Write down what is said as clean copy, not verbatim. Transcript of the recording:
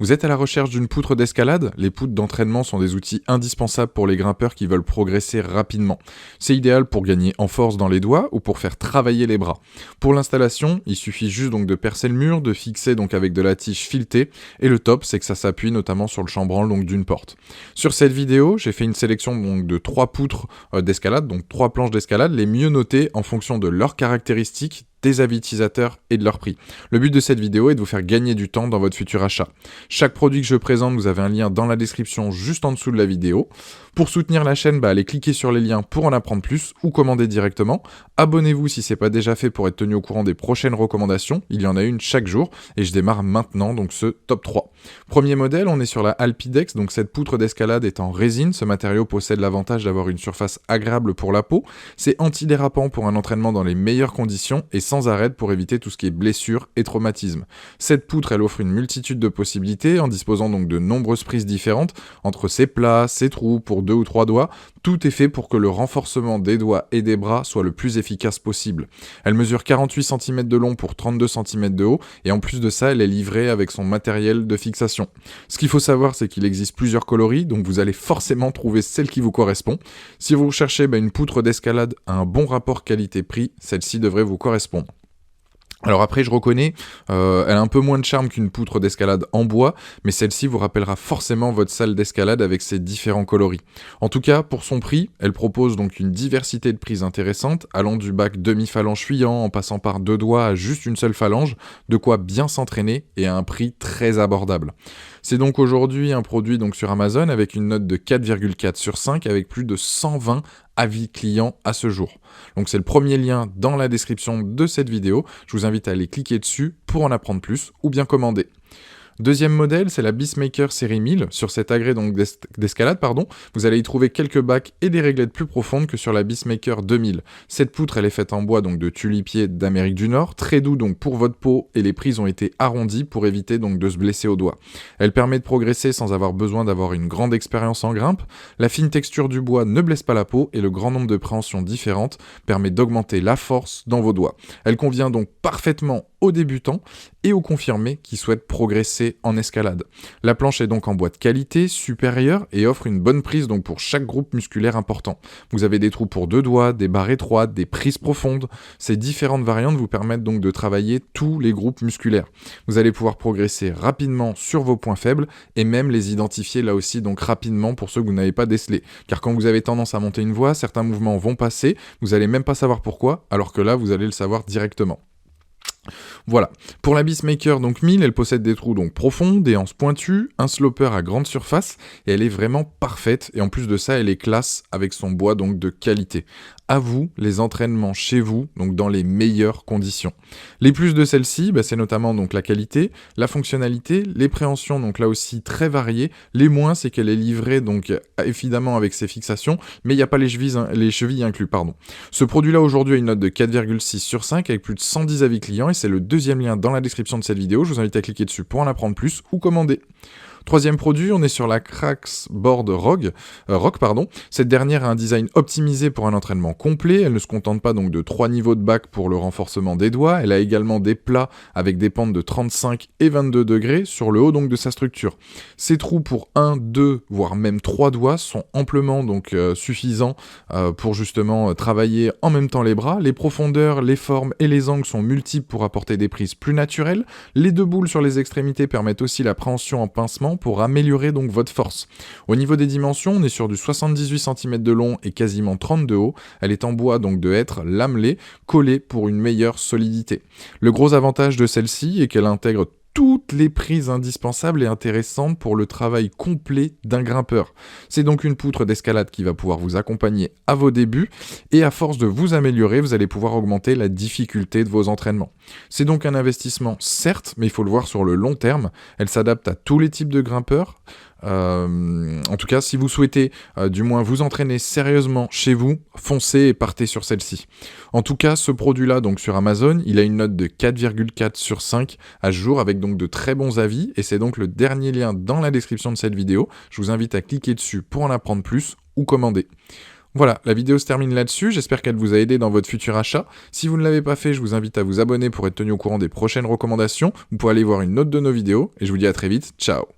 Vous êtes à la recherche d'une poutre d'escalade? Les poutres d'entraînement sont des outils indispensables pour les grimpeurs qui veulent progresser rapidement. C'est idéal pour gagner en force dans les doigts ou pour faire travailler les bras. Pour l'installation, il suffit juste donc de percer le mur, de fixer donc avec de la tige filetée, et le top c'est que ça s'appuie notamment sur le chambranle donc d'une porte. Sur cette vidéo, j'ai fait une sélection donc de 3 poutres d'escalade, donc 3 planches d'escalade, les mieux notées en fonction de leurs caractéristiques, des avis utilisateurs et de leur prix. Le but de cette vidéo est de vous faire gagner du temps dans votre futur achat. Chaque produit que je présente, vous avez un lien dans la description juste en dessous de la vidéo. Pour soutenir la chaîne, allez cliquer sur les liens pour en apprendre plus ou commander directement. Abonnez-vous si ce n'est pas déjà fait pour être tenu au courant des prochaines recommandations. Il y en a une chaque jour et je démarre maintenant donc ce top 3. Premier modèle, on est sur la Alpidex, donc cette poutre d'escalade est en résine. Ce matériau possède l'avantage d'avoir une surface agréable pour la peau. C'est antidérapant pour un entraînement dans les meilleures conditions et sans arrêt pour éviter tout ce qui est blessures et traumatismes. Cette poutre, elle offre une multitude de possibilités en disposant donc de nombreuses prises différentes entre ses plats, ses trous pour 2 ou 3 doigts. Tout est fait pour que le renforcement des doigts et des bras soit le plus efficace possible. Elle mesure 48 cm de long pour 32 cm de haut et en plus de ça, elle est livrée avec son matériel de fixation. Ce qu'il faut savoir, c'est qu'il existe plusieurs coloris, donc vous allez forcément trouver celle qui vous correspond. Si vous recherchez une poutre d'escalade à un bon rapport qualité-prix, celle-ci devrait vous correspondre. Alors après, je reconnais, elle a un peu moins de charme qu'une poutre d'escalade en bois, mais celle-ci vous rappellera forcément votre salle d'escalade avec ses différents coloris. En tout cas, pour son prix, elle propose donc une diversité de prises intéressantes, allant du bac demi-phalange fuyant en passant par 2 doigts à juste une seule phalange, de quoi bien s'entraîner et à un prix très abordable. C'est donc aujourd'hui un produit donc sur Amazon avec une note de 4,4 sur 5 avec plus de 120 avis clients à ce jour. Donc c'est le premier lien dans la description de cette vidéo. Je vous invite à aller cliquer dessus pour en apprendre plus ou bien commander. Deuxième modèle, c'est la Beastmaker série 1000. Sur cet agrès donc d'escalade, vous allez y trouver quelques bacs et des réglettes plus profondes que sur la Beastmaker 2000. Cette poutre, elle est faite en bois donc de tulipier d'Amérique du Nord, très doux donc pour votre peau et les prises ont été arrondies pour éviter donc de se blesser au doigt. Elle permet de progresser sans avoir besoin d'avoir une grande expérience en grimpe. La fine texture du bois ne blesse pas la peau et le grand nombre de préhensions différentes permet d'augmenter la force dans vos doigts. Elle convient donc parfaitement aux débutants et aux confirmés qui souhaitent progresser en escalade. La planche est donc en bois de qualité, supérieure et offre une bonne prise donc pour chaque groupe musculaire important. Vous avez des trous pour 2 doigts, des barres étroites, des prises profondes. Ces différentes variantes vous permettent donc de travailler tous les groupes musculaires. Vous allez pouvoir progresser rapidement sur vos points faibles et même les identifier là aussi donc rapidement pour ceux que vous n'avez pas décelés. Car quand vous avez tendance à monter une voie, certains mouvements vont passer, vous n'allez même pas savoir pourquoi, alors que là vous allez le savoir directement. Voilà, pour la Beastmaker donc 1000, elle possède des trous donc profonds, des anses pointues, un sloper à grande surface et elle est vraiment parfaite et en plus de ça elle est classe avec son bois donc de qualité. À vous les entraînements chez vous donc dans les meilleures conditions. Les plus de celle-ci, c'est notamment donc la qualité, la fonctionnalité, les préhensions donc là aussi très variées. Les moins c'est qu'elle est livrée donc évidemment avec ses fixations, mais il n'y a pas les chevilles inclus. Ce produit là aujourd'hui a une note de 4,6 sur 5 avec plus de 110 avis clients et c'est le deuxième lien dans la description de cette vidéo. Je vous invite à cliquer dessus pour en apprendre plus ou commander. Troisième produit, on est sur la Cracksboard Rock. Cette dernière a un design optimisé pour un entraînement complet. Elle ne se contente pas donc de 3 niveaux de bac pour le renforcement des doigts. Elle a également des plats avec des pentes de 35 et 22 degrés sur le haut donc de sa structure. Ces trous pour 1, 2, voire même 3 doigts sont amplement donc suffisants pour justement travailler en même temps les bras. Les profondeurs, les formes et les angles sont multiples pour apporter des prises plus naturelles. Les 2 boules sur les extrémités permettent aussi la préhension en pincement pour améliorer donc votre force. Au niveau des dimensions, on est sur du 78 cm de long et quasiment 30 de haut. Elle est en bois donc de hêtre lamelé, collé pour une meilleure solidité. Le gros avantage de celle-ci est qu'elle intègre toutes les prises indispensables et intéressantes pour le travail complet d'un grimpeur. C'est donc une poutre d'escalade qui va pouvoir vous accompagner à vos débuts et à force de vous améliorer, vous allez pouvoir augmenter la difficulté de vos entraînements. C'est donc un investissement certes, mais il faut le voir sur le long terme. Elle s'adapte à tous les types de grimpeurs. En tout cas, si vous souhaitez du moins vous entraîner sérieusement chez vous, foncez et partez sur celle-ci. En tout cas, ce produit-là, donc sur Amazon, il a une note de 4,4 sur 5 à ce jour avec donc de très bons avis et c'est donc le dernier lien dans la description de cette vidéo. Je vous invite à cliquer dessus pour en apprendre plus ou commander. Voilà, la vidéo se termine là-dessus, j'espère qu'elle vous a aidé dans votre futur achat. Si vous ne l'avez pas fait, je vous invite à vous abonner pour être tenu au courant des prochaines recommandations. Vous pouvez aller voir une autre de nos vidéos, et je vous dis à très vite, ciao.